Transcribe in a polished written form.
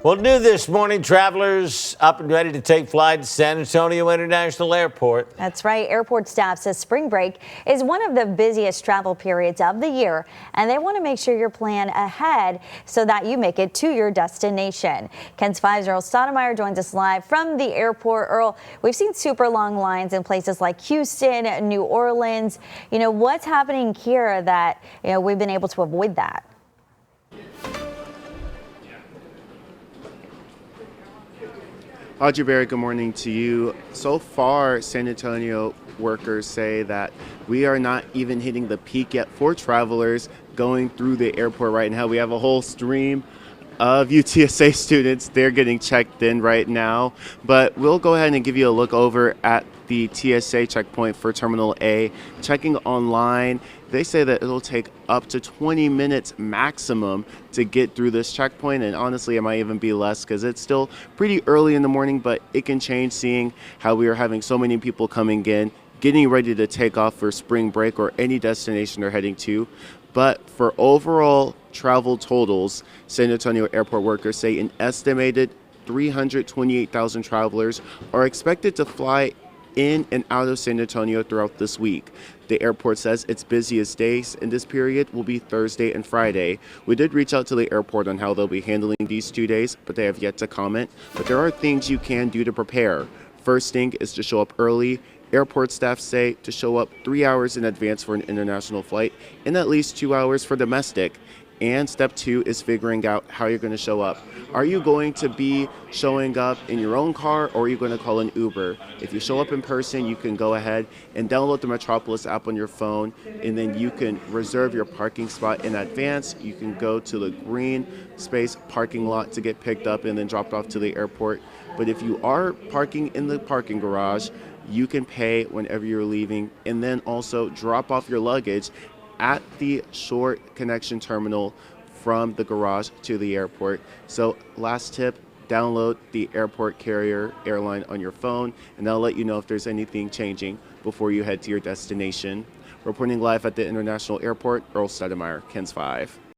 Well, new this morning, travelers up and ready to take flight to San Antonio International Airport. That's right. Airport staff says spring break is one of the busiest travel periods of the year, and they want to make sure you plan ahead so that you make it to your destination. KENS 5's Earl Stoudemire joins us live from the airport. Earl, we've seen super long lines in places like Houston, New Orleans. What's happening here that we've been able to avoid that? Audrey Berry, good morning to you. So far, San Antonio workers say that we are not even hitting the peak yet for travelers going through the airport right now. We have a whole stream of UTSA students. They're getting checked in right now. But we'll go ahead and give you a look over at the TSA checkpoint for Terminal A. Checking online, they say that it'll take up to 20 minutes maximum to get through this checkpoint, and honestly it might even be less because it's still pretty early in the morning, but it can change seeing how we are having so many people coming in, getting ready to take off for spring break or any destination they're heading to. But for overall travel totals, San Antonio airport workers say an estimated 328,000 travelers are expected to fly in and out of San Antonio throughout this week. The airport says its busiest days in this period will be Thursday and Friday. We did reach out to the airport on how they'll be handling these 2 days, but they have yet to comment. But there are things you can do to prepare. First thing is to show up early. Airport staff say to show up 3 hours in advance for an international flight and at least 2 hours for domestic. And step 2 is figuring out how you're going to show up. Are you going to be showing up in your own car, or are you going to call an Uber? If you show up in person, you can go ahead and download the Metropolis app on your phone, and then you can reserve your parking spot in advance. You can go to the green space parking lot to get picked up and then dropped off to the airport. But if you are parking in the parking garage, you can pay whenever you're leaving and then also drop off your luggage at the short connection terminal from the garage to the airport. So last tip, download the airport carrier airline on your phone, and they'll let you know if there's anything changing before you head to your destination. Reporting live at the International Airport, Earl Stoudemire, KENS 5.